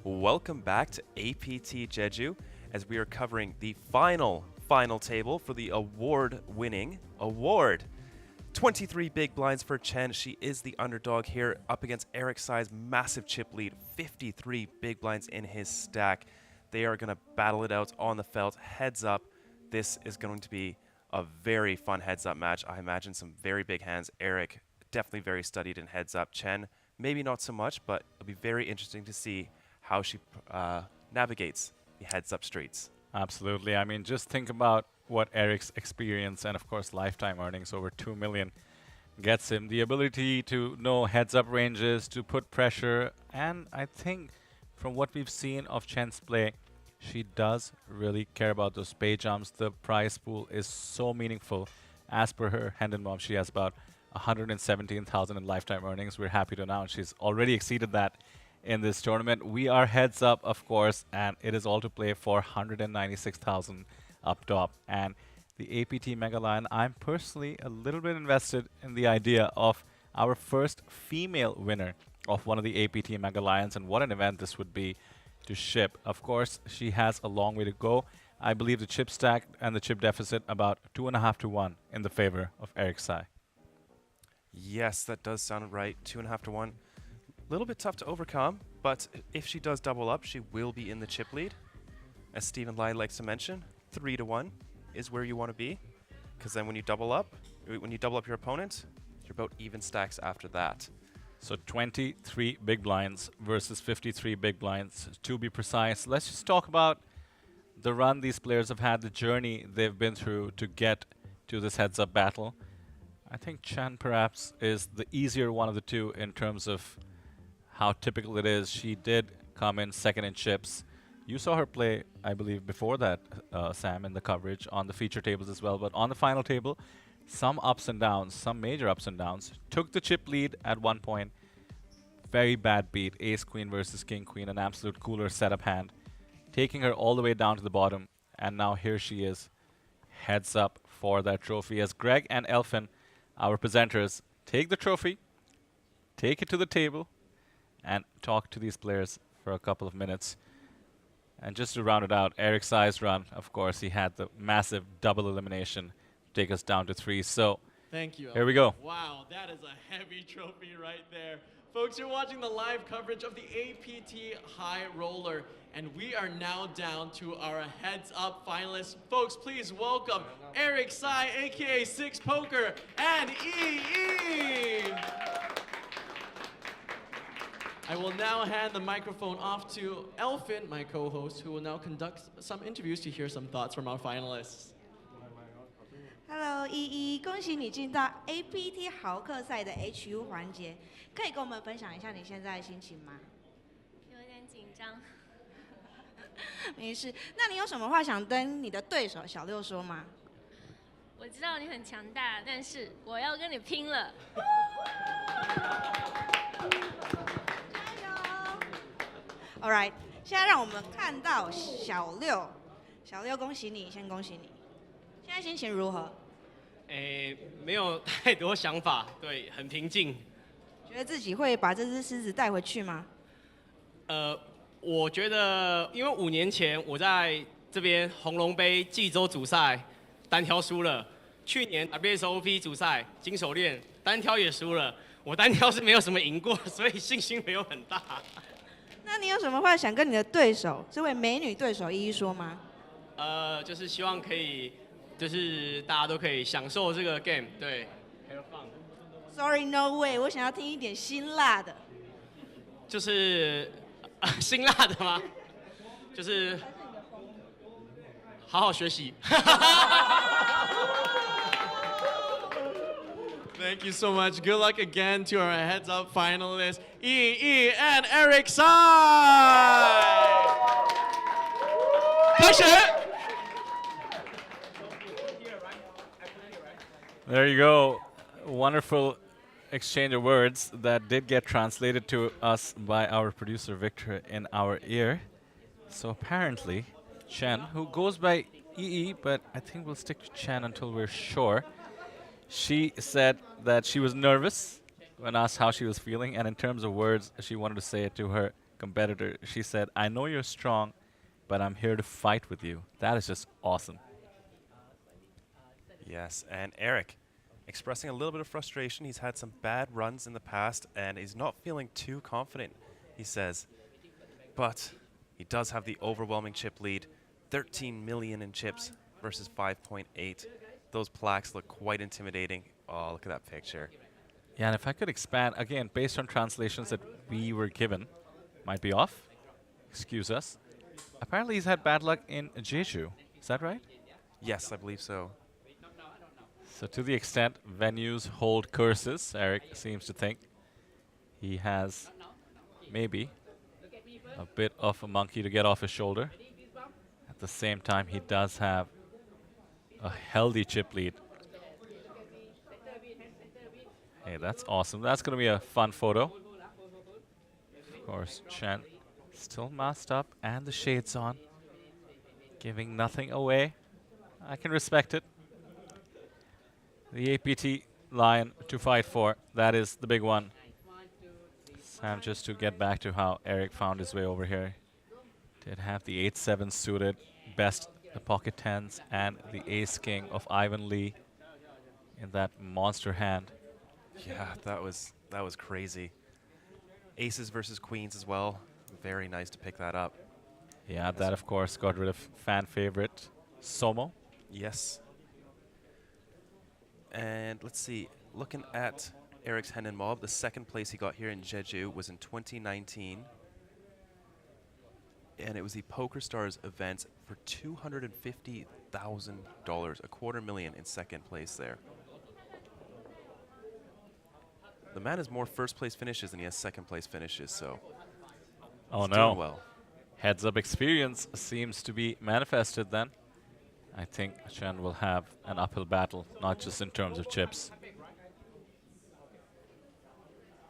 Welcome back to APT Jeju as we are covering the final table for the award-winning award. 23 big blinds for Chen. She is the underdog here up against Eric Tsai's massive chip lead. 53 big blinds in his stack. They are going to battle it out on the felt. Heads up, this is going to be a very fun heads-up match. I imagine some very big hands. Eric, definitely very studied in heads-up. Chen, maybe not so much, but it'll be very interesting to see how she navigates the heads-up streets. Absolutely. I mean, just think about what Eric's experience and, of course, lifetime earnings over 2 million gets him. The ability to know heads-up ranges, to put pressure, and I think from what we've seen of Chen's play, she does really care about those pay jumps. The prize pool is so meaningful. As per her Hendon Mob, she has about 117,000 in lifetime earnings. We're happy to announce she's already exceeded that in this tournament. We are heads up, of course, and it is all to play for 196,000 up top. And the APT Mega Lion, I'm personally a little bit invested in the idea of our first female winner of one of the APT Mega Lions, and what an event this would be to ship. Of course, she has a long way to go. I believe the chip stack and the chip deficit about 2.5 to 1 in the favor of Eric Tsai. Yes, that does sound right. 2.5 to 1. A little bit tough to overcome, but if she does double up, she will be in the chip lead. As Stephen Lai likes to mention, 3 to 1 is where you want to be, because then when you double up your opponent, you're about even stacks after that. So 23 big blinds versus 53 big blinds, to be precise. Let's just talk about the run these players have had, the journey they've been through to get to this heads-up battle. I think Chen perhaps is the easier one of the two in terms of how typical it is. She did come in second in chips. You saw her play, I believe, before that, Sam, in the coverage on the feature tables as well. But on the final table, some ups and downs, some major ups and downs. Took the chip lead at one point. Very bad beat. Ace-Queen versus King-Queen, an absolute cooler setup hand. Taking her all the way down to the bottom. And now here she is, heads up for that trophy. As Greg and Elfin, our presenters, take the trophy, take it to the table, and talk to these players for a couple of minutes. And just to round it out, Eric Tsai's run, of course, he had the massive double elimination to take us down to 3. So thank you. Here we go. Wow, that is a heavy trophy right there. Folks, you're watching the live coverage of the APT High Roller, and we are now down to our heads-up finalists. Folks, please welcome Eric Tsai, aka Six Poker, and EE. I will now hand the microphone off to Elfin, my co-host, who will now conduct some interviews to hear some thoughts from our finalists. Hello，依依，恭喜你进到 APT 豪客赛的 HU 环节，可以跟我们分享一下你现在的心情吗？有点紧张。没事，那你有什么话想跟你的对手小六说吗？我知道你很强大，但是我要跟你拼了。All right， 现在让我们看到小六，小六恭喜你，先恭喜你。现在心情如何？没有太多想法，对，很平静。觉得自己会把这只狮子带回去吗？我觉得，因为5年前我在这边红龙杯济州主赛单挑输了，去年 WSOP 主赛金手链单挑也输了，我单挑是没有什么赢过，所以信心没有很大。那你有什么话想跟你的对手，这位美女对手依依说吗？就是希望可以，就是大家都可以享受这个 game， 对 ，have fun。Sorry, no way， 我想要听一点辛辣的。就是辛辣的吗？就是好好学习。Thank you so much. Good luck again to our heads-up finalists, EE and Eric Tsai. 开始。There you go. Wonderful exchange of words that did get translated to us by our producer Victor in our ear. So apparently, Chen, who goes by EE, but I think we'll stick to Chen until we're sure. She said that she was nervous when asked how she was feeling, and in terms of words, she wanted to say it to her competitor. She said, "I know you're strong, but I'm here to fight with you." That is just awesome. Yes, and Eric expressing a little bit of frustration. He's had some bad runs in the past, and he's not feeling too confident, he says. But he does have the overwhelming chip lead, 13 million in chips versus 5.8. Those plaques look quite intimidating. Oh, look at that picture. Yeah, and if I could expand, again, based on translations that we were given, might be off, excuse us. Apparently he's had bad luck in Jeju. Is that right? Yes, I believe so. So to the extent venues hold curses, Eric seems to think he has maybe a bit of a monkey to get off his shoulder. At the same time, he does have a healthy chip lead. Hey, that's awesome. That's going to be a fun photo. Of course, Chen still masked up and the shades on, giving nothing away. I can respect it. The APT Lion to fight for, that is the big one. Sam, just to get back to how Eric found his way over here, did have the 8-7 suited, best the pocket tens, and the ace king of Ivan Lee in that monster hand. Yeah, that was crazy. Aces versus queens as well. Very nice to pick that up. Yeah, that of course got rid of fan favorite Somo. Yes. And let's see, looking at Eric's Hen and Mob, the second place he got here in Jeju was in 2019. And it was the Poker Stars event for $250,000, $250,000 in second place there. The man has more first place finishes than he has second place finishes, so Oh he's no. doing well. Heads up experience seems to be manifested then. I think Chen will have an uphill battle, not just in terms of chips,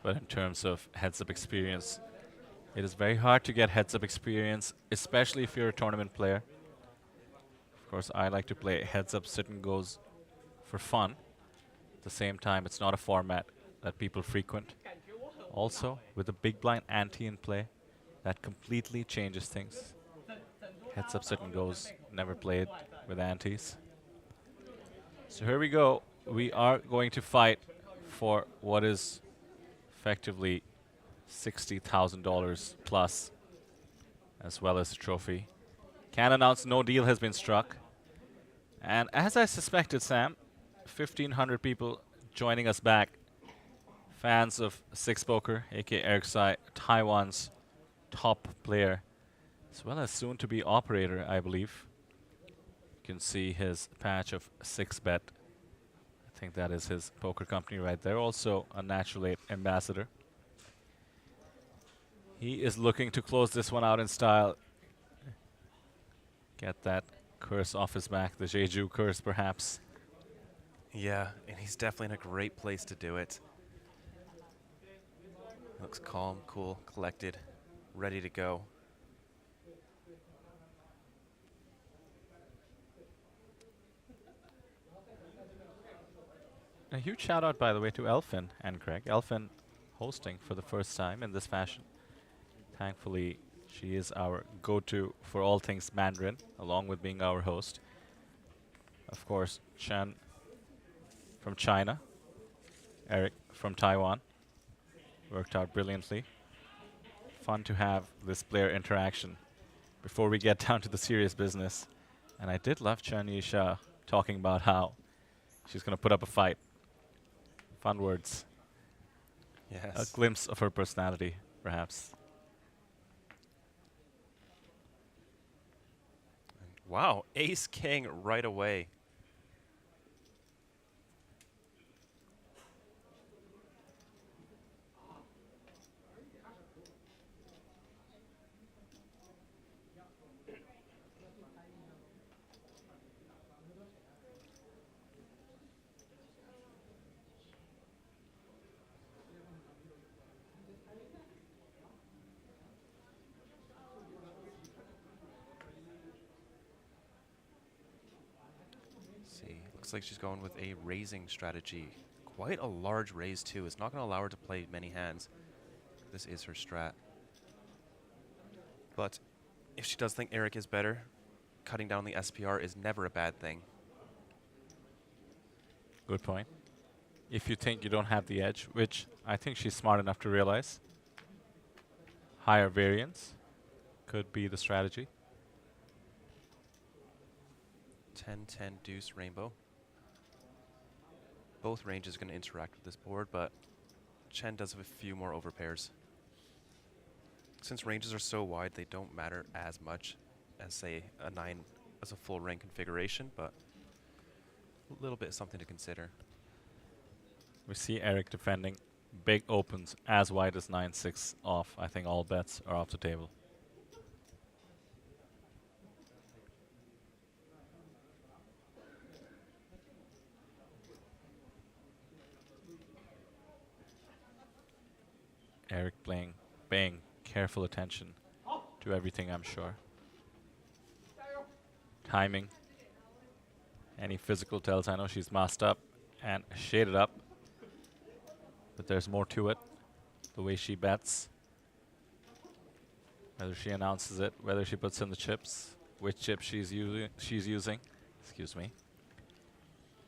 but in terms of heads up experience. It is very hard to get heads up experience, especially if you're a tournament player. Of course, I like to play heads up sit and goes for fun. At the same time, it's not a format that people frequent. Also, with the big blind ante in play, that completely changes things. Heads up sit and goes, never played with antes. So here we go. We are going to fight for what is effectively $60,000 plus, as well as a trophy. Can announce no deal has been struck. And as I suspected, Sam, 1,500 people joining us back. Fans of Six Poker, aka Eric Sai, Taiwan's top player, as well as soon-to-be operator, I believe. You can see his patch of 6bet. I think that is his poker company right there. Also a Natural 8 ambassador. He is looking to close this one out in style. Get that curse off his back, the Jeju curse perhaps. Yeah, and he's definitely in a great place to do it. Looks calm, cool, collected, ready to go. A huge shout out, by the way, to Elfin and Craig. Elfin hosting for the first time in this fashion. Thankfully, she is our go-to for all things Mandarin, along with being our host. Of course, Chen from China, Eric from Taiwan. Worked out brilliantly. Fun to have this player interaction before we get down to the serious business. And I did love Chen Yisha talking about how she's going to put up a fight. Fun words. Yes. A glimpse of her personality, perhaps. Wow, ace king right away. Looks like she's going with a raising strategy. Quite a large raise too. It's not going to allow her to play many hands. This is her strat. But if she does think Eric is better, cutting down the SPR is never a bad thing. Good point. If you think you don't have the edge, which I think she's smart enough to realize, higher variance could be the strategy. 10-10 deuce rainbow. Both ranges going to interact with this board, but Chen does have a few more overpairs. Since ranges are so wide, they don't matter as much as, say, a 9 as a full rank configuration, but a little bit something to consider. We see Eric defending big opens as wide as 9-6 off. I think all bets are off the table. Eric paying careful attention to everything, I'm sure. Timing. Any physical tells. I know she's masked up and shaded up, but there's more to it. The way she bets, whether she announces it, whether she puts in the chips, which chip she's using. Excuse me.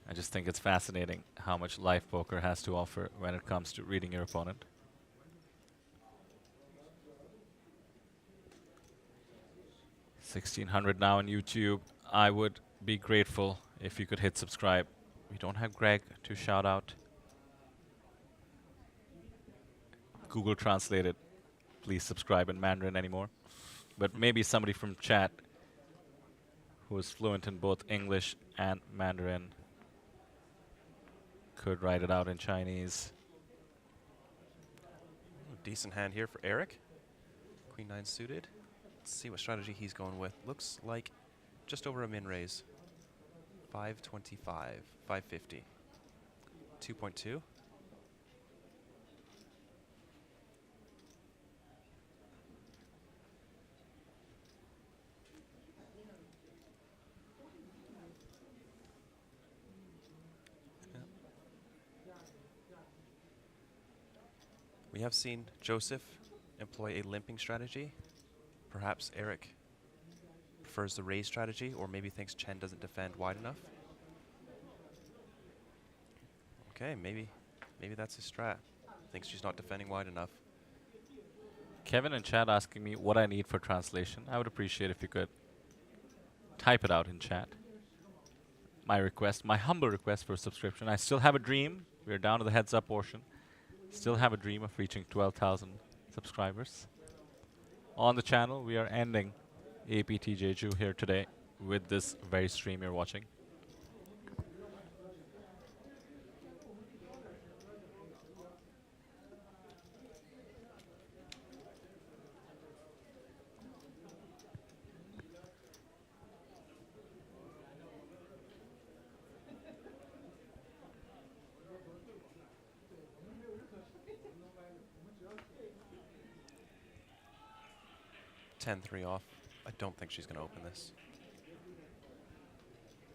I just think it's fascinating how much live poker has to offer when it comes to reading your opponent. 1600 now on YouTube. I would be grateful if you could hit subscribe. We don't have Greg to shout out. Google translated, please subscribe in Mandarin anymore. But maybe somebody from chat who is fluent in both English and Mandarin could write it out in Chinese. Decent hand here for Eric. Queen 9 suited. Let's see what strategy he's going with. Looks like just over a min raise. 525, 550. 2.2. We have seen Joseph employ a limping strategy. Perhaps Eric prefers the raise strategy, or maybe thinks Chen doesn't defend wide enough. Okay, maybe that's his strat. Thinks she's not defending wide enough. Kevin in chat asking me what I need for translation. I would appreciate if you could type it out in chat. My request, my humble request for a subscription. I still have a dream. We're down to the heads up portion. Still have a dream of reaching 12,000 subscribers. On the channel, we are ending APT Jeju here today with this very stream you're watching. Three off. I don't think she's going to open this.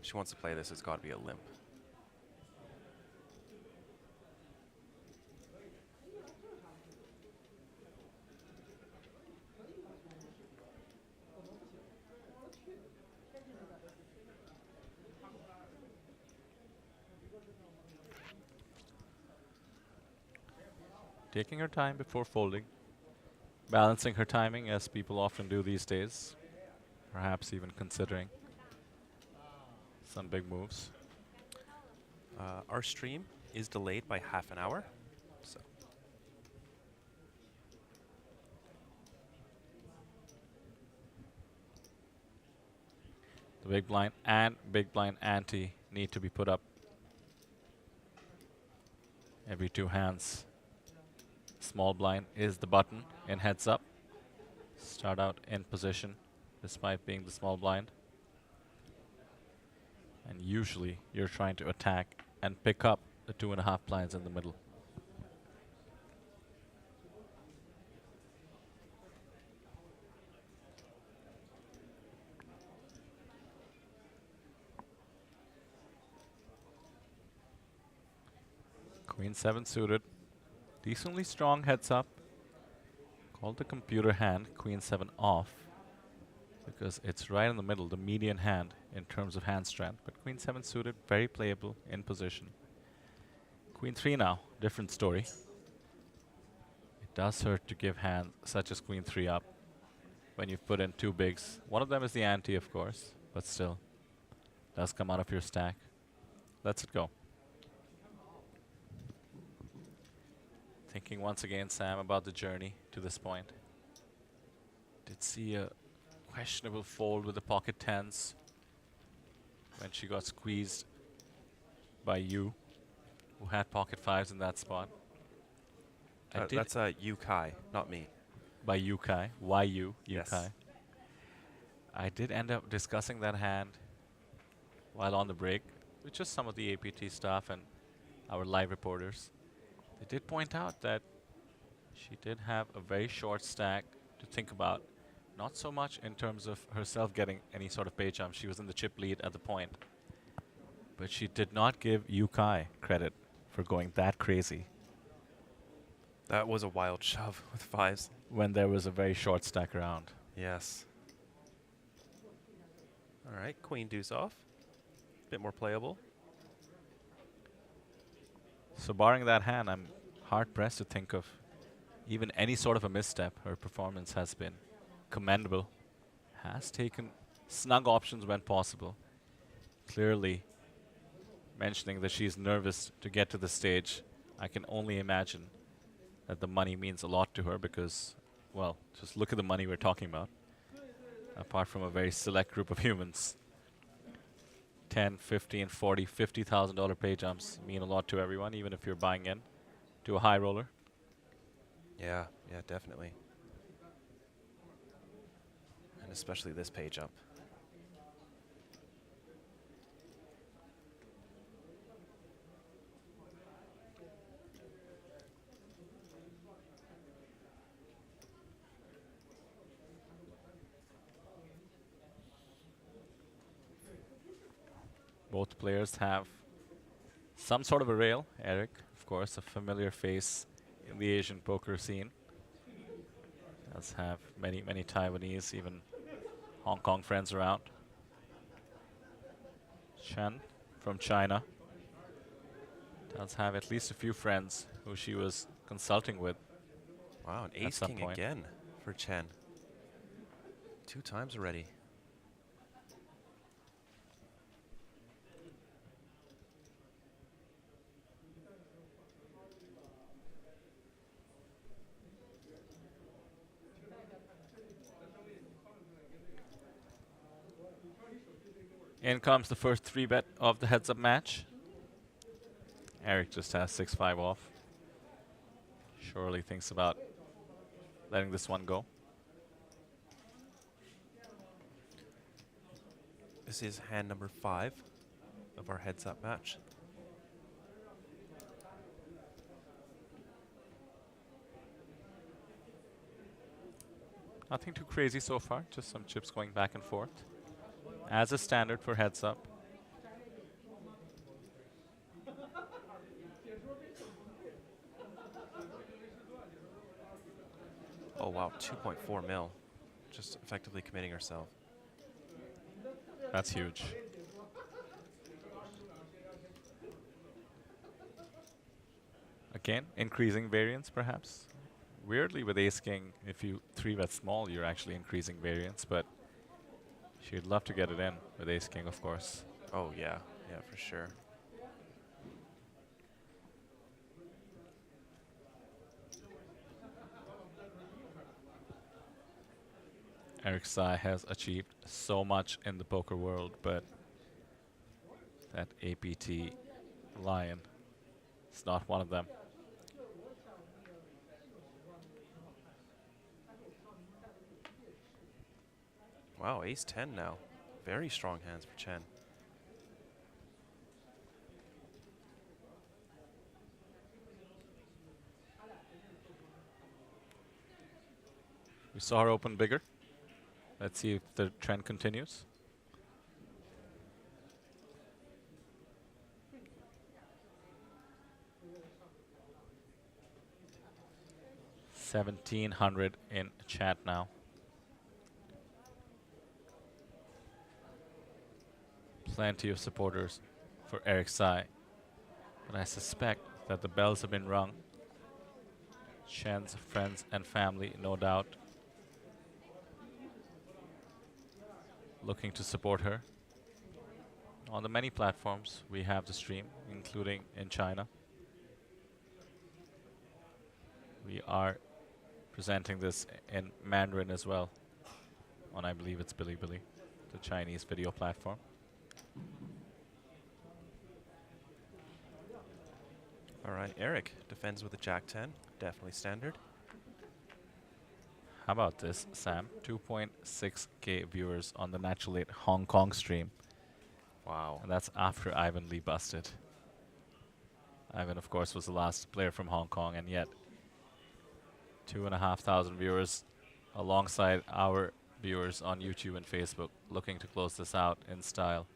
If she wants to play this, it's got to be a limp. Taking her time before folding. Balancing her timing, as people often do these days. Perhaps even considering some big moves. Our stream is delayed by half an hour. So The big blind and big blind ante need to be put up every two hands. Small blind is the button in heads up. Start out in position despite being the small blind. And usually you're trying to attack and pick up the 2.5 blinds in the middle. Queen 7 suited. Decently strong heads up. Called the computer hand, queen 7 off, because it's right in the middle, the median hand in terms of hand strength. But queen 7 suited, very playable in position. Queen 3 now, different story. It does hurt to give hands such as queen 3 up when you've put in 2 bigs. One of them is the ante, of course, but still does come out of your stack. Lets it go. Thinking once again, Sam, about the journey to this point. Did see a questionable fold with the pocket tens when she got squeezed by Yu, who had pocket fives in that spot. That's Yu Kai, not me. By Yu Kai, YU, Yu Yes. Kai. I did end up discussing that hand while on the break with just some of the APT staff and our live reporters. They did point out that she did have a very short stack to think about. Not so much in terms of herself getting any sort of pay jump. She was in the chip lead at the point. But she did not give Yu Kai credit for going that crazy That was a wild shove with fives. when there was a very short stack around. Yes. All right, queen deuce off. Bit more playable. So barring that hand, I'm hard-pressed to think of even any sort of a misstep. Her performance has been commendable. Has taken snug options when possible. Clearly mentioning that she's nervous to get to the stage. I can only imagine that the money means a lot to her because, well, just look at the money we're talking about. Apart from a very select group of humans. 10, 15, 40, $50,000 pay jumps mean a lot to everyone, even if you're buying in to a high roller. Yeah, definitely. And especially this pay jump. Both players have some sort of a rail. Eric, of course, a familiar face in the Asian poker scene. Does have many, many Taiwanese, even Hong Kong friends around. Chen from China does have at least a few friends who she was consulting with. Wow, an At ace some king point. again for Chen. 2 times already. In comes the first 3-bet of the heads-up match. Eric just has 6-5 off. Surely thinks about letting this one go. This is hand number 5 of our heads-up match. Nothing too crazy so far, just some chips going back and forth. As a standard for heads up. Oh wow, 2.4 mil. Just effectively committing herself. That's huge. Again, increasing variance perhaps. Weirdly with ace king, if you 3-bet small, you're actually increasing variance, but she'd love to get it in with ace king, of course. Oh yeah, for sure. Eric Sai has achieved so much in the poker world, but that APT lion is not one of them. Wow, ace 10 now. Very strong hands for Chen. We saw her open bigger. Let's see if the trend continues. 1700 in chat now. Plenty of supporters for Eric Tsai, but I suspect that the bells have been rung. Chen's friends and family, no doubt, looking to support her. On the many platforms we have the stream, including in China. We are presenting this in Mandarin as well on, I believe it's Bilibili, the Chinese video platform. All right, Eric defends with a Jack 10. Definitely standard. How about this, Sam? 2.6k viewers on the Natural 8 Hong Kong stream. Wow. And that's after Ivan Lee busted. Ivan, of course, was the last player from Hong Kong, and yet 2,500 viewers alongside our viewers on YouTube and Facebook looking to close this out in style.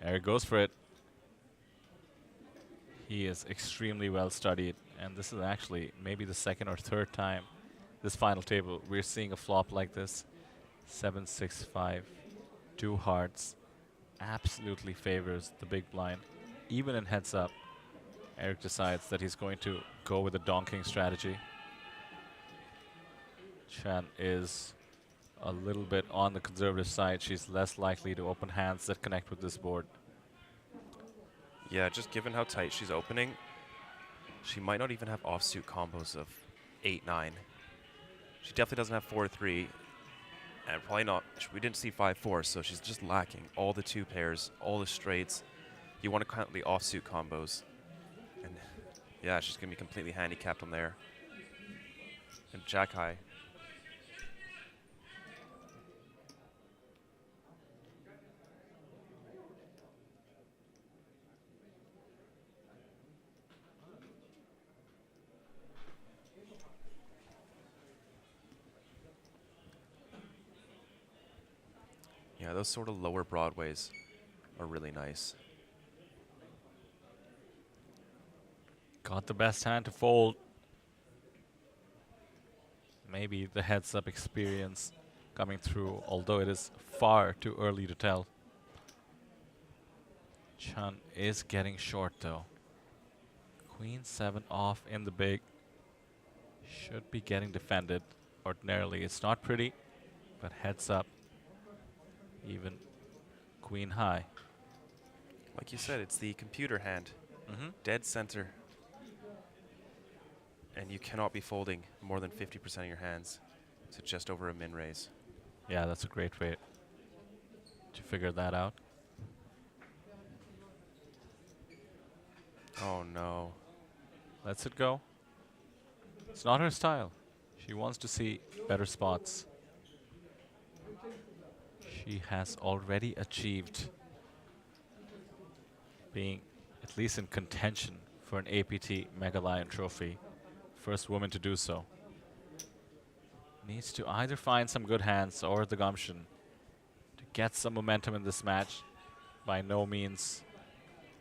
Eric goes for it. He is extremely well studied, and this is actually maybe the second or third time this final table we're seeing a flop like this. 7, 6, 5, 2 hearts. Absolutely favors the big blind. Even in heads up, Eric decides that he's going to go with a donking strategy. Chen is a little bit on the conservative side. She's less likely to open hands that connect with this board. Yeah, just given how tight she's opening, she might not even have offsuit combos of 8-9. She definitely doesn't have 4-3, and probably not. We didn't see 5-4, so she's just lacking all the 2 pairs, all the straights. You want to count the offsuit combos, and yeah, she's gonna be completely handicapped on there. And Jack high. Yeah, those sort of lower Broadways are really nice. Got the best hand to fold. Maybe the heads-up experience coming through, although it is far too early to tell. Chen is getting short, though. Queen 7 off in the big. Should be getting defended. Ordinarily, it's not pretty, but heads up. Even queen high. Like you said, it's the computer hand. Dead center. And you cannot be folding more than 50% of your hands to just over a min raise. Yeah, that's a great way to figure that out. Oh no. Lets it go. It's not her style. She wants to see better spots. She has already achieved being at least in contention for an APT Mega Lion trophy. First woman to do so. Needs to either find some good hands or the gumption to get some momentum in this match. By no means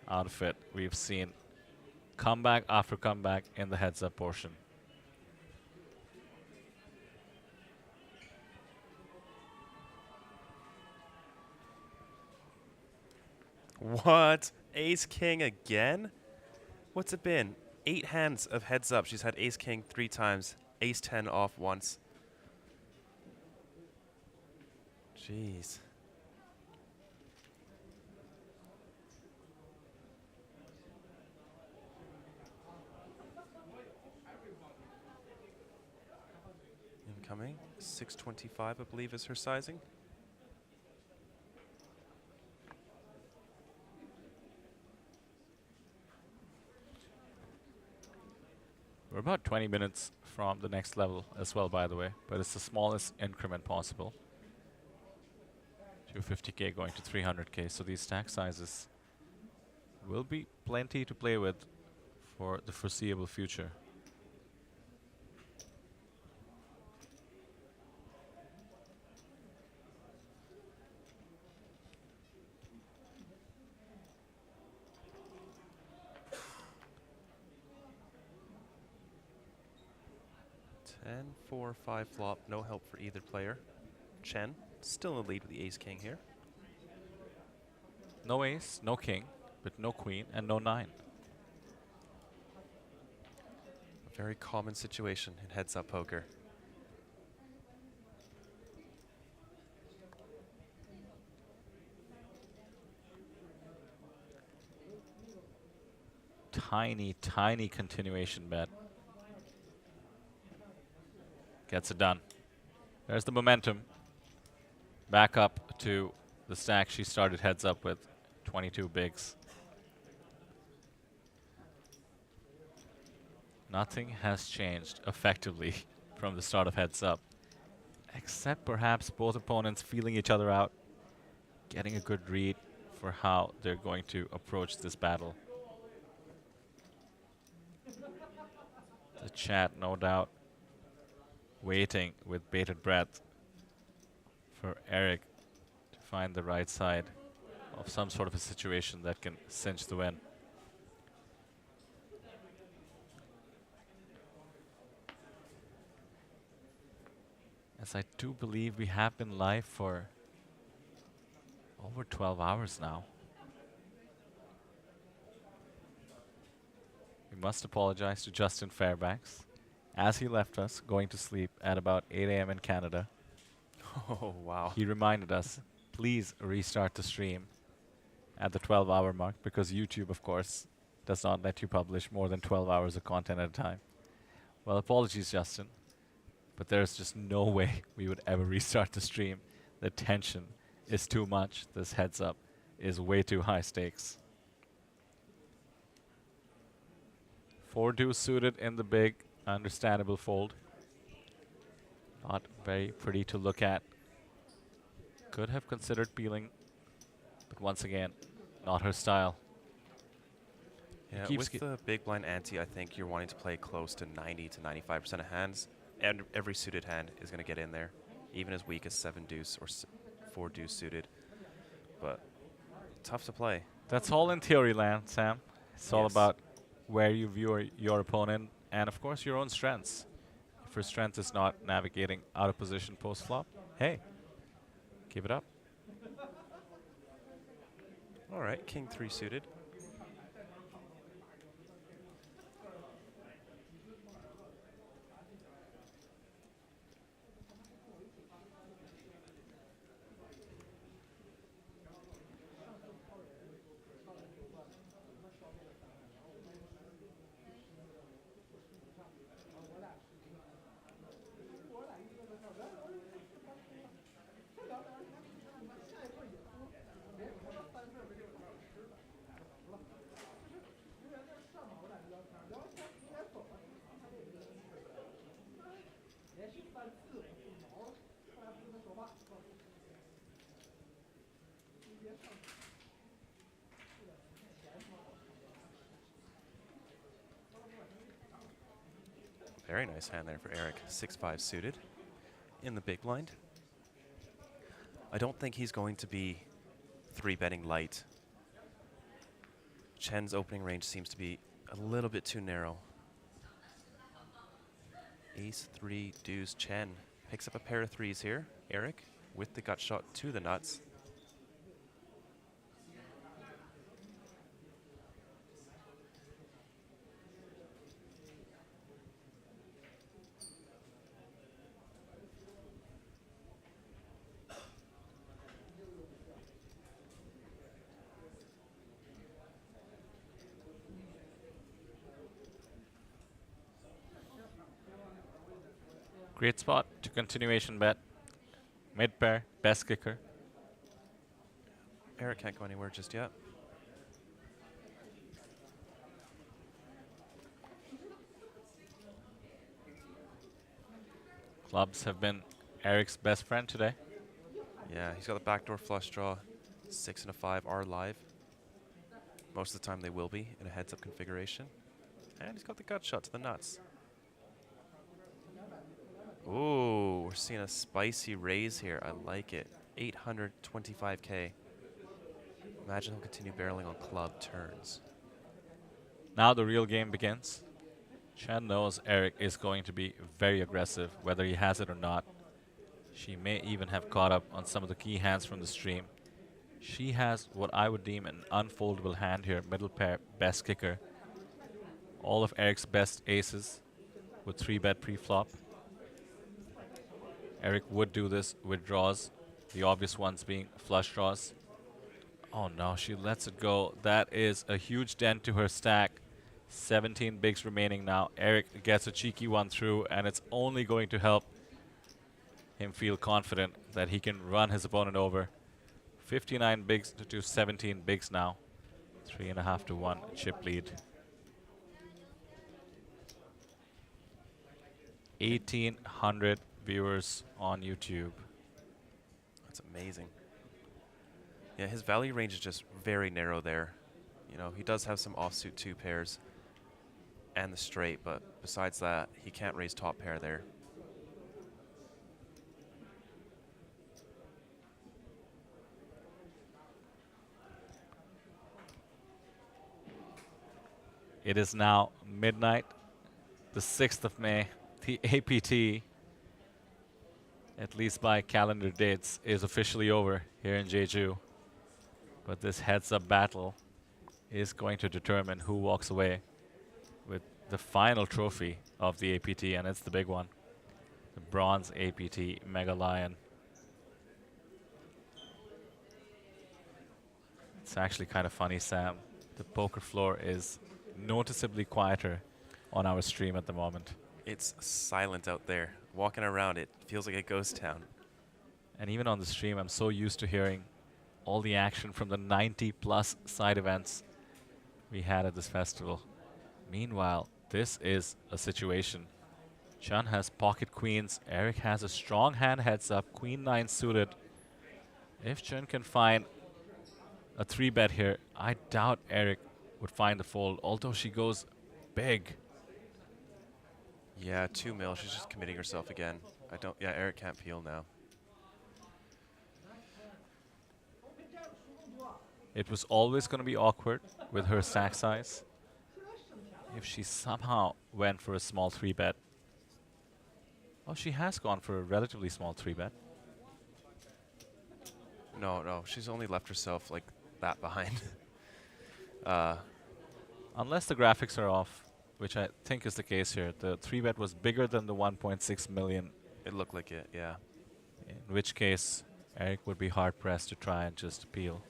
out of it. We've seen comeback after comeback in the heads-up portion. What? Ace King again? What's it been? 8 hands of heads up. She's had Ace King 3 times. Ace 10 off once. Jeez. Incoming. 625, I believe, is her sizing. We're about 20 minutes from the next level as well, by the way, but it's the smallest increment possible. 250k going to 300k, so these stack sizes will be plenty to play with for the foreseeable future. 10-4, 5 flop. No help for either player. Chen still in the lead with the ace-king here. No ace, no king, but no queen and no 9. A very common situation in heads-up poker. Tiny, tiny continuation bet. Gets it done. There's the momentum. Back up to the stack she started heads up with, 22 bigs. Nothing has changed effectively from the start of heads up, except perhaps both opponents feeling each other out, getting a good read for how they're going to approach this battle. The chat, no doubt, waiting with bated breath for Eric to find the right side of some sort of a situation that can cinch the win. As I do believe we have been live for over 12 hours now. We must apologize to Justin Fairbanks, as he left us going to sleep at about 8 a.m. in Canada. Oh, wow. He reminded us, please restart the stream at the 12-hour mark, because YouTube, of course, does not let you publish more than 12 hours of content at a time. Well, apologies, Justin, but there's just no way we would ever restart the stream. The tension is too much. This heads up is way too high stakes. 4 deuce suited in the big, understandable fold. Not very pretty to look at. Could have considered peeling, but once again, not her style. Yeah, Keeps with the big blind ante, I think you're wanting to play close to 90 to 95% of hands, and every suited hand is going to get in there, even as weak as 7 deuce or 4 deuce suited. But tough to play. That's all in theory land, Sam. It's all Yes. about where you view your opponent and, of course, your own strengths. If her strength is not navigating out of position post-flop, hey, keep it up. All right, king 3 suited. Very nice hand there for Eric. 6-5 suited in the big blind. I don't think he's going to be 3-betting light. Chen's opening range seems to be a little bit too narrow. Ace 3 deuce. Chen picks up a pair of 3s here. Eric with the gut shot to the nuts. Great spot to continuation bet. Mid pair, best kicker. Eric can't go anywhere just yet. Clubs have been Eric's best friend today. Yeah, he's got the backdoor flush draw. 6 and a 5 are live. Most of the time they will be in a heads-up configuration. And he's got the gut shot to the nuts. Ooh, we're seeing a spicy raise here. I like it. 825K. Imagine he'll continue barreling on club turns. Now the real game begins. Chen knows Eric is going to be very aggressive, whether he has it or not. She may even have caught up on some of the key hands from the stream. She has what I would deem an unfoldable hand here, middle pair, best kicker. All of Eric's best aces with 3-bet pre-flop. Eric would do this with draws, the obvious ones being flush draws. Oh no, she lets it go. That is a huge dent to her stack. 17 bigs remaining now. Eric gets a cheeky one through, and it's only going to help him feel confident that he can run his opponent over. 59 bigs to 17 bigs now. 3.5 to 1 chip lead. 1,800 viewers on YouTube. That's amazing. Yeah, his value range is just very narrow there. You know, he does have some offsuit 2 pairs and the straight, but besides that, he can't raise top pair there. It is now midnight, the 6th of May. The APT, at least by calendar dates, is officially over here in Jeju. But this heads-up battle is going to determine who walks away with the final trophy of the APT, and it's the big one. The bronze APT Mega Lion. It's actually kind of funny, Sam. The poker floor is noticeably quieter on our stream at the moment. It's silent out there. Walking around, it feels like a ghost town. And even on the stream, I'm so used to hearing all the action from the 90+ side events we had at this festival. Meanwhile, this is a situation. Chen has pocket queens. Eric has a strong hand heads up. Queen 9 suited. If Chen can find a 3-bet here, I doubt Eric would find the fold, although she goes big. Yeah, 2 mil. She's just committing herself again. Yeah, Eric can't peel now. It was always going to be awkward with her stack size if she somehow went for a small 3-bet. Oh, she has gone for a relatively small 3-bet. No, she's only left herself like that behind. Unless the graphics are off, which I think is the case here. The 3-bet was bigger than the 1.6 million. It looked like it, yeah. In which case, Eric would be hard-pressed to try and just peel.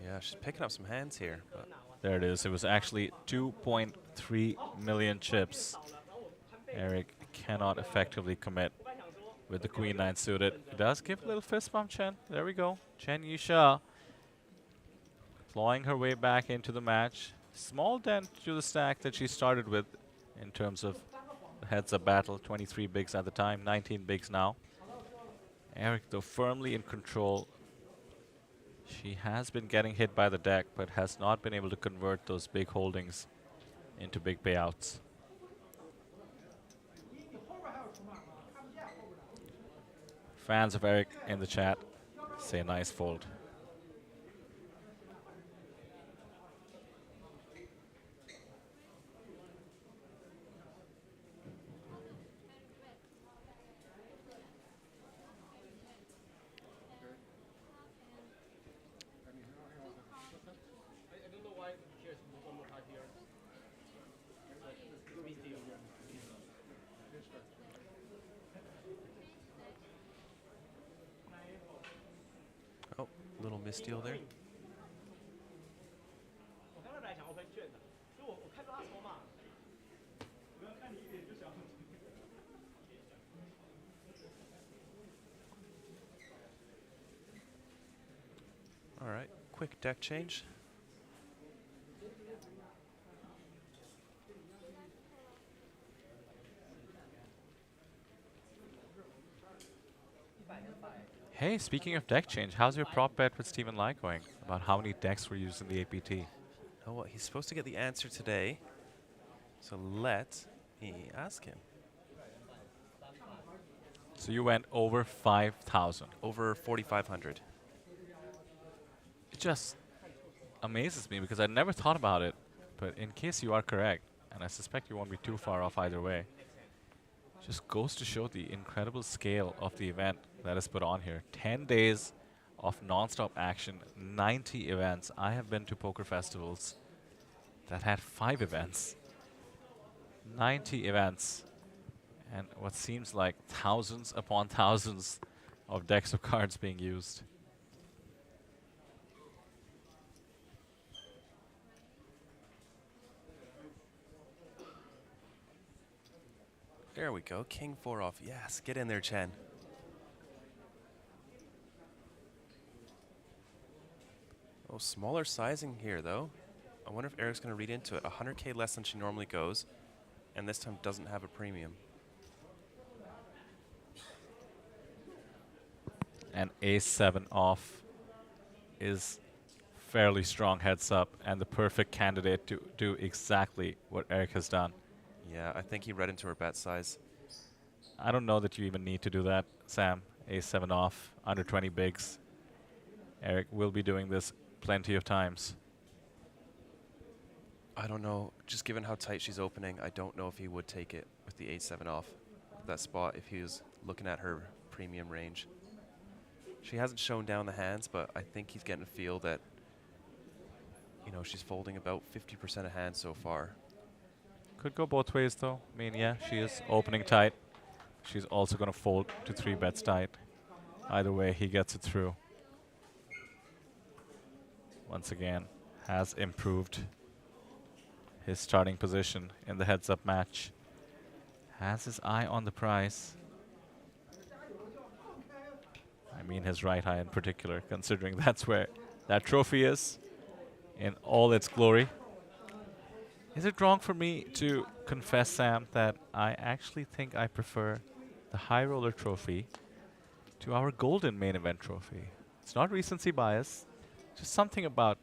Yeah, she's picking up some hands here. But There it is. It was actually 2.3 million chips. Eric cannot effectively commit with the Queen 9 suited. He does give a little fist bump, Chen. There we go. Chen Yisha clawing her way back into the match. Small dent to the stack that she started with in terms of the heads-up battle. 23 bigs at the time, 19 bigs now. Eric, though, firmly in control. She has been getting hit by the deck, but has not been able to convert those big holdings into big payouts. Fans of Eric in the chat say nice fold. oh, little misdeal there. All right, quick deck change. Hey, speaking of deck change, how's your prop bet with Stephen Lai going? About how many decks were used in the APT? Oh, well, he's supposed to get the answer today. So let me ask him. So you went over 5,000. Over 4,500. It just amazes me because I never thought about it. But in case you are correct, and I suspect you won't be too far off either way. Just goes to show the incredible scale of the event that is put on here. 10 days of non-stop action, 90 events. I have been to poker festivals that had 5 events. 90 events. And what seems like thousands upon thousands of decks of cards being used. There we go. King 4 off. Yes, get in there, Chen. Oh, smaller sizing here, though. I wonder if Eric's going to read into it. 100K less than she normally goes, and this time doesn't have a premium. And ace-7 off is fairly strong heads up and the perfect candidate to do exactly what Eric has done. Yeah, I think he read into her bet size. I don't know that you even need to do that, Sam. Ace-7 off, under 20 bigs. Eric will be doing this plenty of times. I don't know. Just given how tight she's opening, I don't know if he would take it with the 8-7 off that spot if he was looking at her premium range. She hasn't shown down the hands, but I think he's getting a feel that, you know, she's folding about 50% of hands so far. Could go both ways, though. I mean, yeah, she is opening tight. She's also going to fold to 3 bets tight. Either way, he gets it through. Once again, has improved his starting position in the heads-up match. Has his eye on the prize. I mean his right eye in particular, considering that's where that trophy is in all its glory. Is it wrong for me to confess, Sam, that I actually think I prefer the High Roller trophy to our golden main event trophy? It's not recency bias, just something about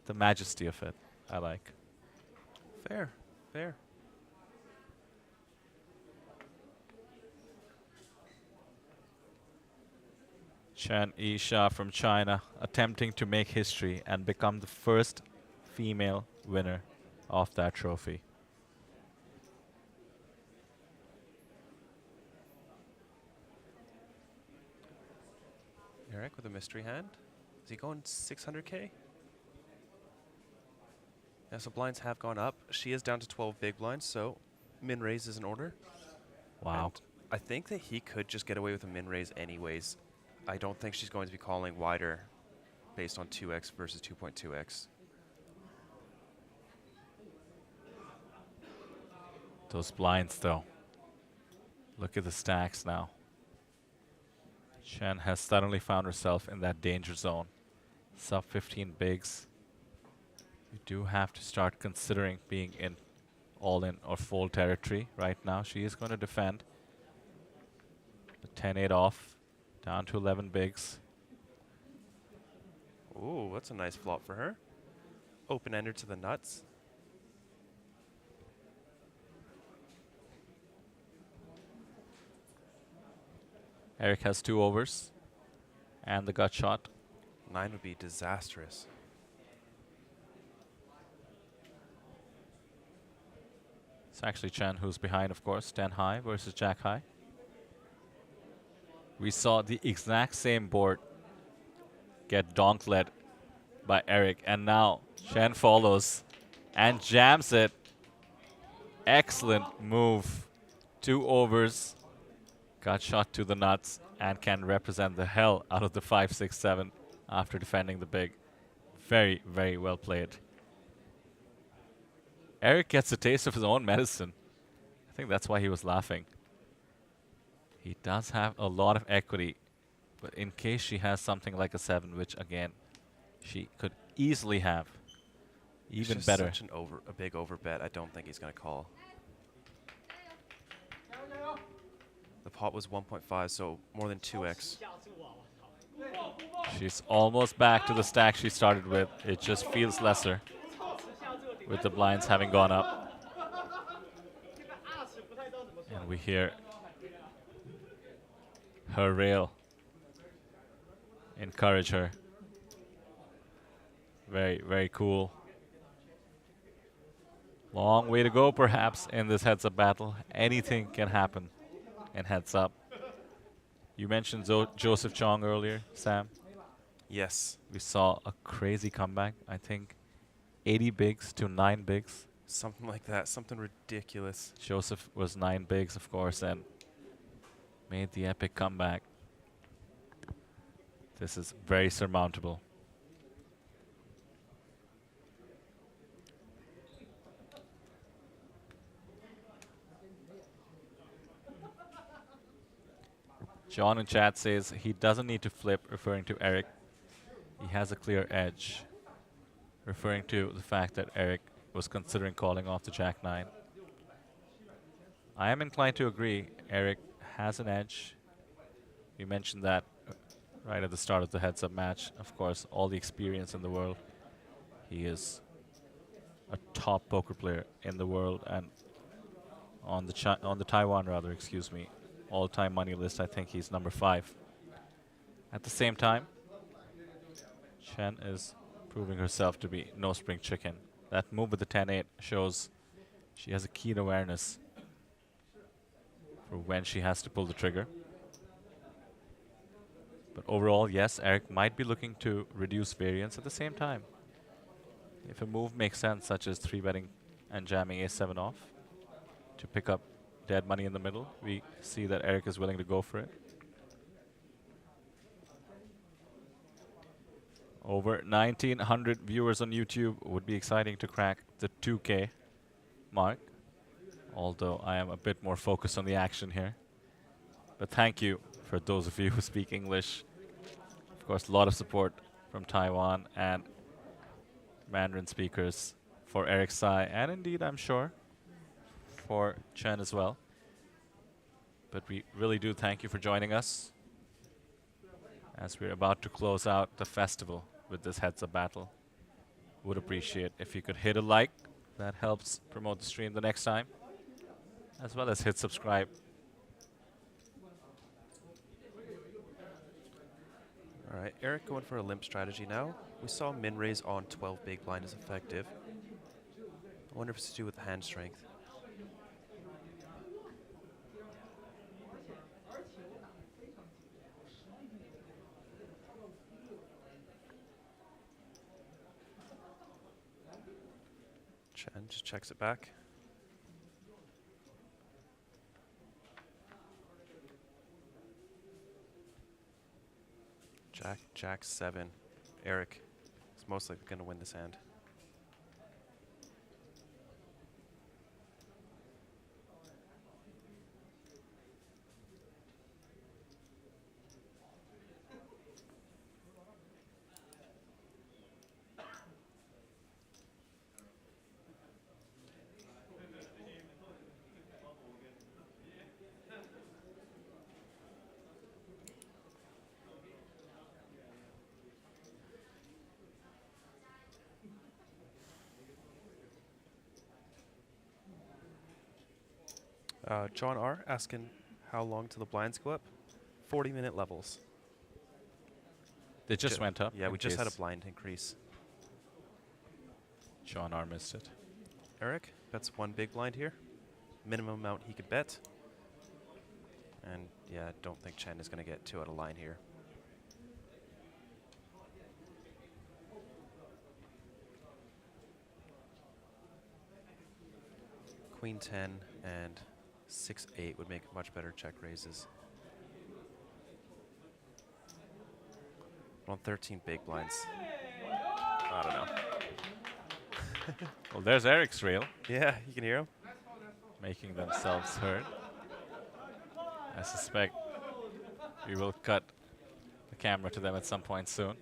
the majesty of it I like. Fair, fair. Chen Yisha from China attempting to make history and become the first female winner of that trophy. Eric with a mystery hand. Is he going 600K? Yeah, so blinds have gone up. She is down to 12 big blinds, so min raise is in order. Wow. And I think that he could just get away with a min raise anyways. I don't think she's going to be calling wider based on 2x versus 2.2x. Those blinds, though. Look at the stacks now. Chen has suddenly found herself in that danger zone. Sub 15 bigs. You do have to start considering being in all-in or fold territory right now. She is going to defend. The 10-8 off, down to 11 bigs. Ooh, that's a nice flop for her. Open-ender to the nuts. Eric has 2 overs and the gut shot. 9 would be disastrous. It's actually Chen who's behind, of course. 10 high versus Jack high. We saw the exact same board get donk led by Eric, and now Chen follows and jams it. Excellent move. 2 overs. Got shot to the nuts and can represent the hell out of the 5, 6, 7 after defending the big. Very, very well played. Eric gets a taste of his own medicine. I think that's why he was laughing. He does have a lot of equity, but in case she has something like a 7, which again, she could easily have, even It's just better. such a big overbet. I don't think he's going to call. The pot was 1.5, so more than 2x. She's almost back to the stack she started with. It just feels lesser with the blinds having gone up. And we hear her rail encourage her. Very, very cool. Long way to go, perhaps, in this heads-up battle. Anything can happen in heads-up. You mentioned Joseph Chong earlier, Sam. Yes. We saw a crazy comeback. I think 80 bigs to 9 bigs. Something like that. Something ridiculous. Joseph was 9 bigs, of course, and made the epic comeback. This is very surmountable. John in chat says he doesn't need to flip, referring to Eric. He has a clear edge, referring to the fact that Eric was considering calling off the Jack-9. I am inclined to agree. Eric has an edge. You mentioned that right at the start of the heads-up match. Of course, all the experience in the world. He is a top poker player in the world, and on the Taiwan rather, excuse me, all-time money list, I think he's number 5. At the same time, Chen is proving herself to be no spring chicken. That move with the 10-8 shows she has a keen awareness for when she has to pull the trigger. But overall, yes, Eric might be looking to reduce variance. At the same time, if a move makes sense, such as 3-betting and jamming a7 off to pick up dead money in the middle, we see that Eric is willing to go for it. Over 1,900 viewers on YouTube. Would be exciting to crack the 2K mark, although I am a bit more focused on the action here. But thank you for those of you who speak English. Of course, a lot of support from Taiwan and Mandarin speakers for Eric Tsai, and indeed, I'm sure, for Chen as well. But we really do thank you for joining us as we're about to close out the festival with this heads-up battle. Would appreciate if you could hit a like. That helps promote the stream the next time, as well as hit subscribe. All right, Eric going for a limp strategy now. We saw min raise on 12 big blind is effective. I wonder if it's to do with the hand strength. Chen just checks it back. Jack 7. Eric is most likely going to win this hand. John R. asking how long till the blinds go up? 40-minute levels. They just went up. Yeah, in we just had a case blind increase. John R missed it. Eric bets 1 big blind here. Minimum amount he could bet. And yeah, don't think Chen is going to get 2 out of line here. Queen 10 and 6-8 would make much better check raises. On 13 big blinds. I don't know. Well, there's Eric's reel, Yeah, you can hear him. making themselves heard. I suspect we will cut the camera to them at some point soon.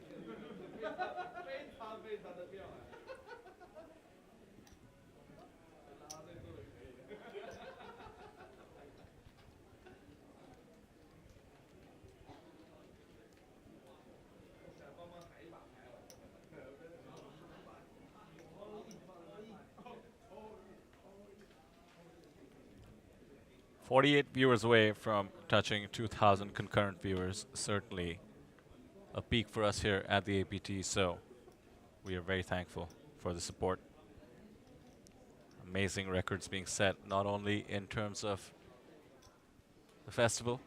"48 viewers away from touching 2,000 concurrent viewers. Certainly a peak for us here at the APT, so we are very thankful for the support. Amazing records being set, not only in terms of the festival,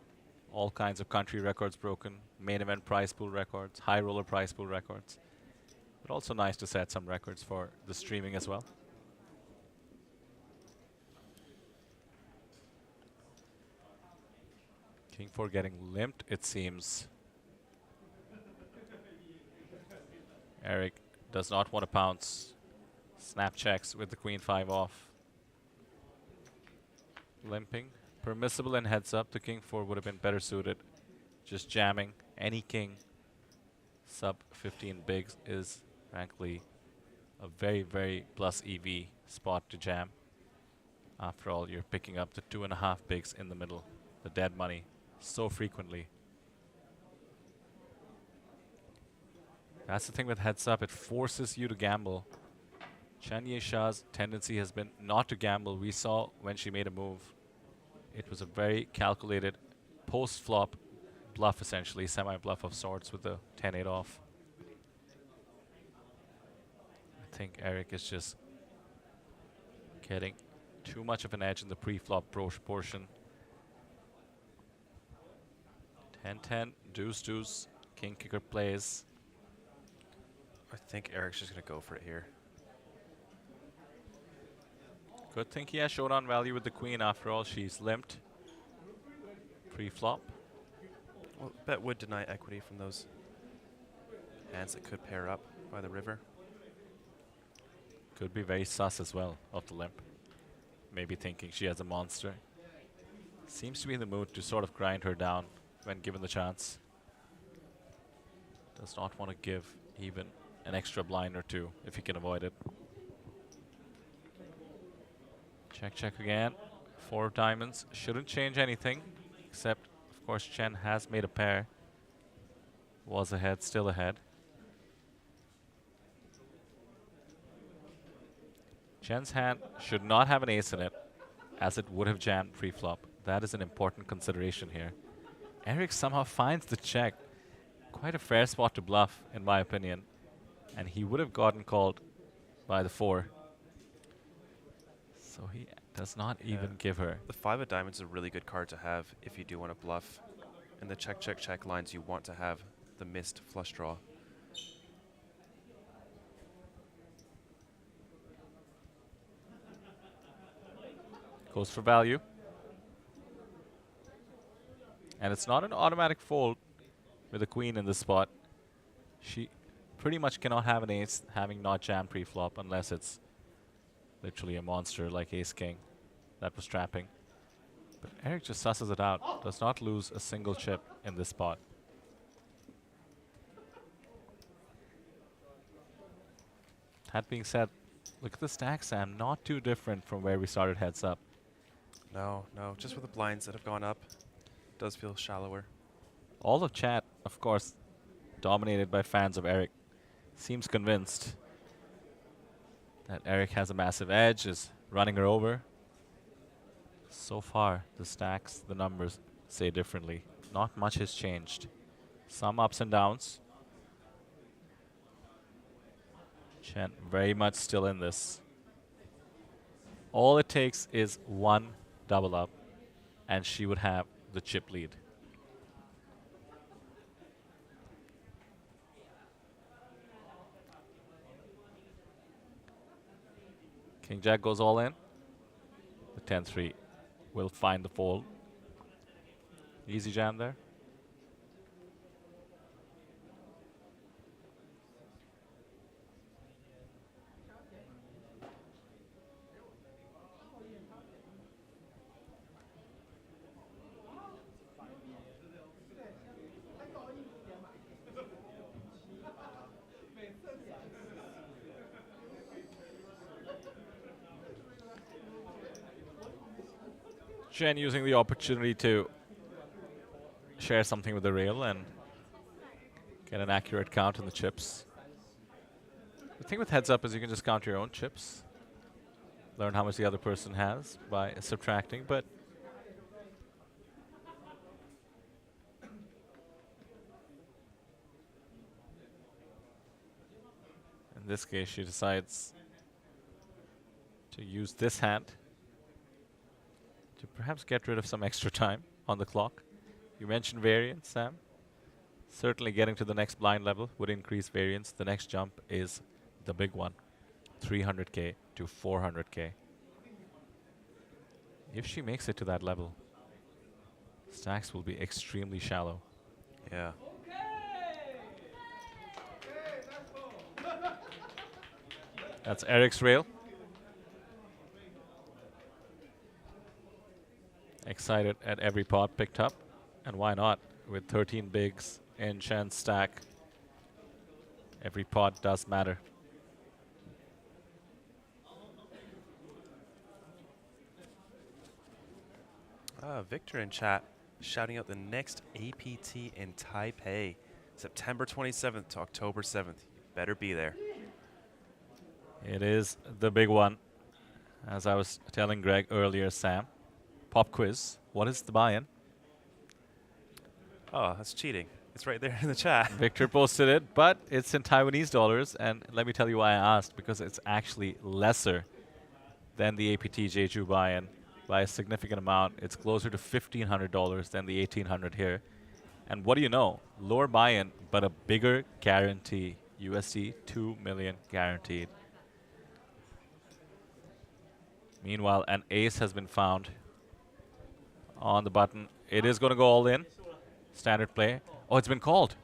all kinds of country records broken, main event prize pool records, high roller prize pool records, but also nice to set some records for the streaming as well. King 4 getting limped, it seems. Eric does not want to pounce. Snap checks with the Queen 5 off. Limping. Permissible and heads up. The King 4 would have been better suited. Just jamming. Any King sub 15 bigs is frankly a very, very plus EV spot to jam. After all, you're picking up the 2.5 bigs in the middle. The dead money so frequently. That's the thing with heads up. It forces you to gamble. Chen Yisha's tendency has been not to gamble. We saw when she made a move. It was a very calculated post-flop bluff, essentially. Semi-bluff of sorts with the 10-8 off. I think Eric is just getting too much of an edge in the pre-flop portion. 10-10, deuce-deuce, king kicker plays. I think Eric's just going to go for it here. Good thing he has showdown value with the queen. After all, she's limped pre-flop. Well, bet would deny equity from those hands that could pair up by the river. Could be very sus as well of the limp. Maybe thinking she has a monster. Seems to be in the mood to sort of grind her down when given the chance. Does not want to give even an extra blind or two if he can avoid it. Check, check again. 4 of diamonds. Shouldn't change anything, except, of course, Chen has made a pair. Was ahead, still ahead. Chen's hand should not have an ace in it, as it would have jammed pre-flop. That is an important consideration here. Eric somehow finds the check. Quite a fair spot to bluff, in my opinion. And he would have gotten called by the 4. So he does not even give her. The 5 of diamonds is a really good card to have if you do want to bluff. In the check, check, check lines, you want to have the missed flush draw. Goes for value. And it's not an automatic fold with the queen in this spot. She pretty much cannot have an ace having not jammed pre-flop unless it's literally a monster like ace-king that was trapping. But Eric just susses it out. Does not lose a single chip in this spot. That being said, look at the stack, Sam. Not too different from where we started heads up. No, no, just with the blinds that have gone up, does feel shallower. All of chat, of course, dominated by fans of Eric, seems convinced that Eric has a massive edge, is running her over. So far, the stacks, the numbers say differently. Not much has changed. Some ups and downs. Chen very much still in this. All it takes is one double up, and she would have the chip lead. King Jack goes all in. The 10-3 will find the fold. Easy jam there. Chen using the opportunity to share something with the rail and get an accurate count on the chips. The thing with heads up is you can just count your own chips. Learn how much the other person has by subtracting, but in this case she decides to use this hand to perhaps get rid of some extra time on the clock. You mentioned variance, Sam. Certainly getting to the next blind level would increase variance. The next jump is the big one, 300K to 400K. If she makes it to that level, stacks will be extremely shallow. Yeah. That's Eric's rail. Excited at every pot picked up. And why not? With 13 bigs in Chen's stack, every pot does matter. Victor in chat shouting out the next APT in Taipei, September 27th to October 7th. You better be there. It is the big one. As I was telling Greg earlier, Sam, pop quiz. What is the buy-in? Oh, that's cheating. It's right there in the chat. Victor posted it, but it's in Taiwanese dollars. And let me tell you why I asked, because it's actually lesser than the APT Jeju buy-in by a significant amount. It's closer to $1,500 than the $1,800 here. And what do you know? Lower buy-in, but a bigger guarantee. USD 2 million guaranteed. Meanwhile, an ace has been found on the button. It is going to go all in. Standard play. Oh, it's been called.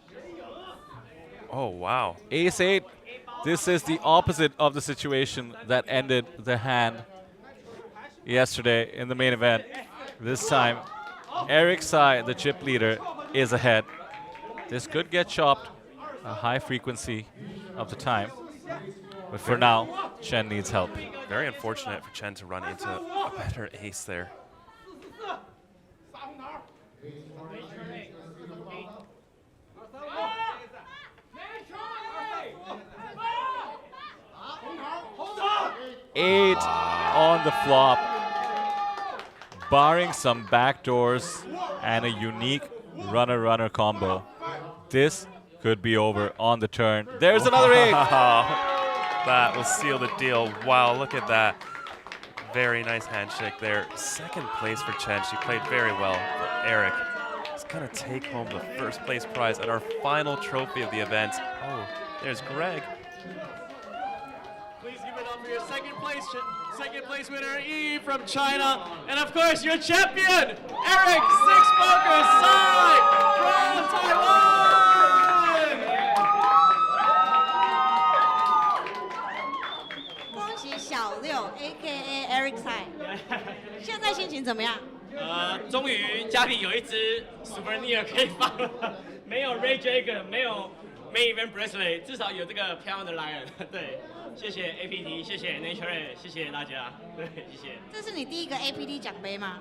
Oh, wow. Ace 8. This is the opposite of the situation that ended the hand yesterday in the main event. This time, Eric Sai, the chip leader, is ahead. This could get chopped a high frequency of the time. But for now, Chen needs help. Very unfortunate for Chen to run into a better ace there. Eight on the flop, barring some backdoors and a unique runner-runner combo. This could be over on the turn. There's another eight. That will seal the deal. Wow, look at that. Very nice handshake there. Second place for Chen. She played very well. But Eric is going to take home the first place prize at our final trophy of the event. Oh, there's Greg. Please give it up for your second place winner, E from China, and of course your champion, Eric Six Poker Sai from Taiwan. 恭喜小六 ，A.K.A. Eric Tsai，现在心情怎么样？终于家里有一只 souvenir 可以放了，没有 Ray Dragon， 没有 Main Event Bracelet， 至少有这个漂亮的 Lion。对，谢谢 APT， 谢谢 Nature， 谢谢大家，对，谢谢。这是你第一个 APT 奖杯吗？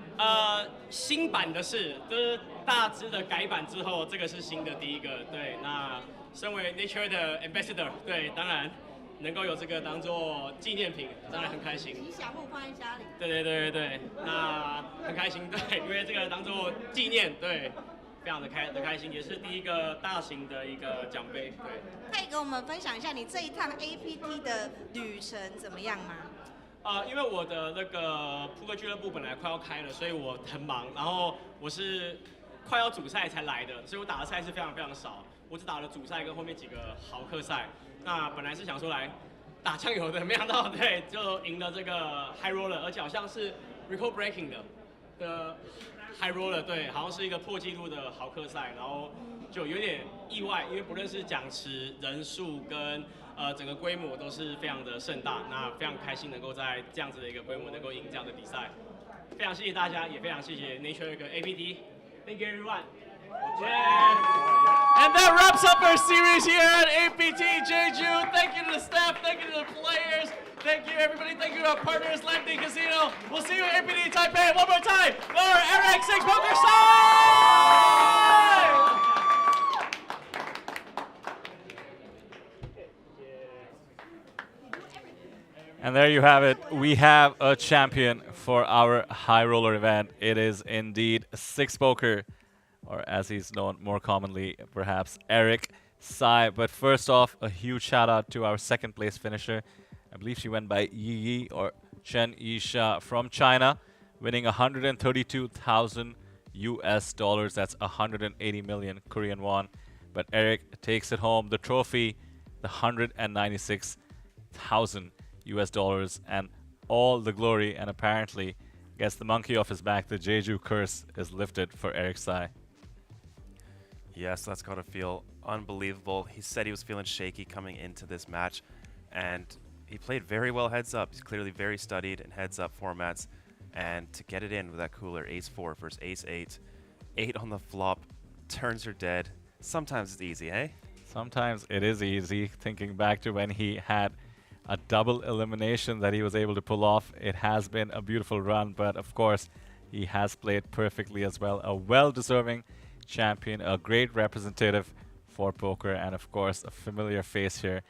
新版的是，就是大只的改版之后，这个是新的第一个。对，那身为 Nature 的 Ambassador， 对，当然能够有这个当做纪念品，当然很开心。吉祥物放在家里。对，那很开心，对，因为这个当做纪念，对。非常的开心，也是第一个大型的一个奖杯。对，可以跟我们分享一下你这一趟 APT 的旅程怎么样吗？因为我的那个扑克俱乐部本来快要开了，所以我很忙。然后我是快要主赛才来的，所以我打的赛事非常少。我只打了主赛跟后面几个豪客赛。那本来是想说来打酱油的，没想到对就赢了这个 High Roller， 而且好像是 record breaking 的。High Roller 对，好像是一个破纪录的豪客赛，然后就有点意外，因为不论是奖池人数跟整个规模都是非常的盛大，那非常开心能够在这样子的一个规模能够赢这样的比赛，非常谢谢大家，也非常谢谢 Nature 跟 APT，Thank you everyone。And that wraps up our series here at APT Jeju. Thank you to the staff, thank you to the players, thank you everybody, thank you to our partners, Lending Casino. We'll see you at APT Taipei one more time for Eric Six Poker Sai! And there you have it. We have a champion for our high roller event. It is indeed Six Poker, or as he's known more commonly, perhaps Eric Sai. But first off, a huge shout out to our second place finisher. I believe she went by Yi or Chen Yisha from China, winning 132,000 US dollars. That's 180 million Korean won. But Eric takes it home, the trophy, the 196,000 US dollars, and all the glory, and apparently gets the monkey off his back. The Jeju curse is lifted for Eric Sai. Yes, that's got to feel unbelievable. He said he was feeling shaky coming into this match, and he played very well heads up. He's clearly very studied in heads up formats, and to get it in with that cooler ace-4 versus ace-8, 8 on the flop, turns are dead. Sometimes it's easy, eh? Sometimes it is easy. Thinking back to when he had a double elimination that he was able to pull off, it has been a beautiful run, but of course he has played perfectly as well. A well-deserving champion, a great representative for poker, and of course a familiar face here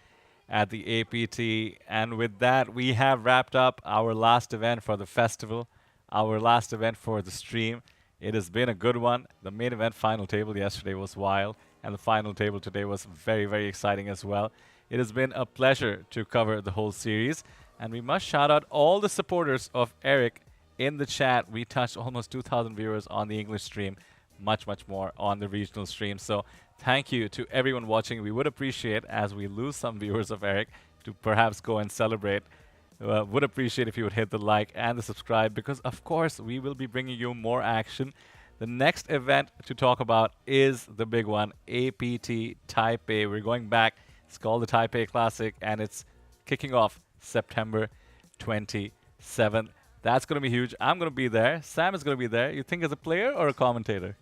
at the APT. And with that, we have wrapped up our last event for the festival, our last event for the stream. It has been a good one. The main event final table yesterday was wild, and the final table today was very, very exciting as well. It has been a pleasure to cover the whole series, and we must shout out all the supporters of Eric in the chat. We touched almost 2,000 viewers on the English stream, much more on the regional stream. So thank you to everyone watching. We would appreciate, as we lose some viewers of Eric, to perhaps go and celebrate. Would appreciate if you would hit the like and the subscribe, because of course we will be bringing you more action. The next event to talk about is the big one, APT Taipei. We're going back. It's called the Taipei Classic, and it's kicking off September 27th. That's going to be huge. I'm going to be there. Sam is going to be there. You think as a player or a commentator?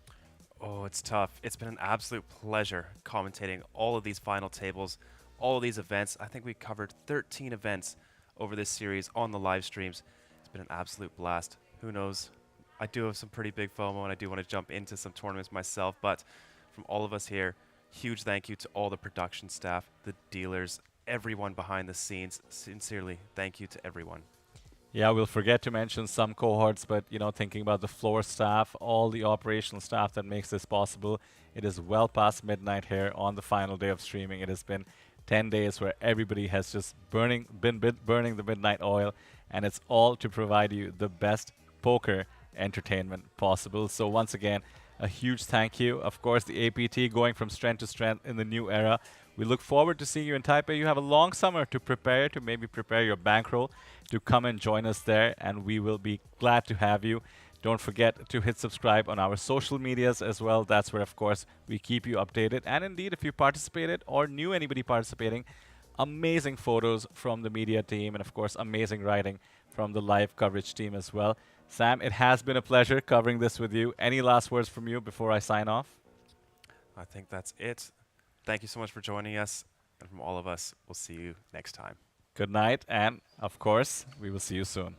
Oh, it's tough. It's been an absolute pleasure commentating all of these final tables, all of these events. I think we covered 13 events over this series on the live streams. It's been an absolute blast. Who knows? I do have some pretty big FOMO, and I do want to jump into some tournaments myself. But from all of us here, huge thank you to all the production staff, the dealers, everyone behind the scenes. Sincerely, thank you to everyone. Yeah, we'll forget to mention some cohorts, but thinking about the floor staff, all the operational staff that makes this possible. It is well past midnight here on the final day of streaming. It has been 10 days where everybody has just been burning the midnight oil, and it's all to provide you the best poker entertainment possible. So once again, a huge thank you. Of course, the APT going from strength to strength in the new era. We look forward to seeing you in Taipei. You have a long summer to prepare, to maybe prepare your bankroll to come and join us there, and we will be glad to have you. Don't forget to hit subscribe on our social medias as well. That's where, of course, we keep you updated. And indeed, if you participated or knew anybody participating, amazing photos from the media team, and of course, amazing writing from the live coverage team as well. Sam, it has been a pleasure covering this with you. Any last words from you before I sign off? I think that's it. Thank you so much for joining us. And from all of us, we'll see you next time. Good night, and of course, we will see you soon.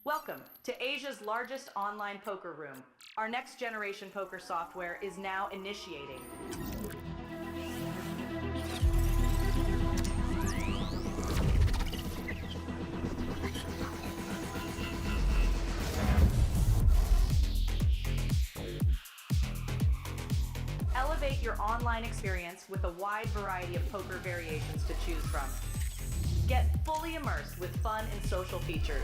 Welcome to Asia's largest online poker room. Our next generation poker software is now initiating. your online experience with a wide variety of poker variations to choose from. Get fully immersed with fun and social features.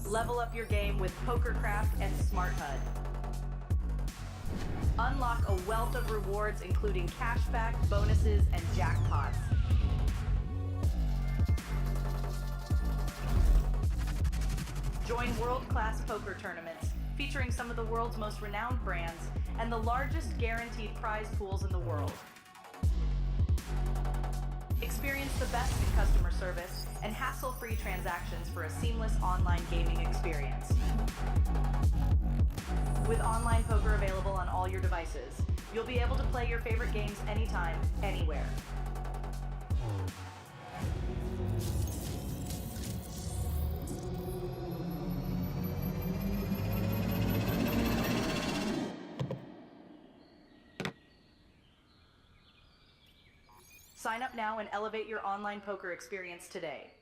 Level up your game with PokerCraft and Smart HUD. Unlock a wealth of rewards including cashback, bonuses, and jackpots. Join world-class poker tournaments featuring some of the world's most renowned brands and the largest guaranteed prize pools in the world. Experience the best in customer service and hassle-free transactions for a seamless online gaming experience. With online poker available on all your devices, you'll be able to play your favorite games anytime, anywhere. Sign up now and elevate your online poker experience today.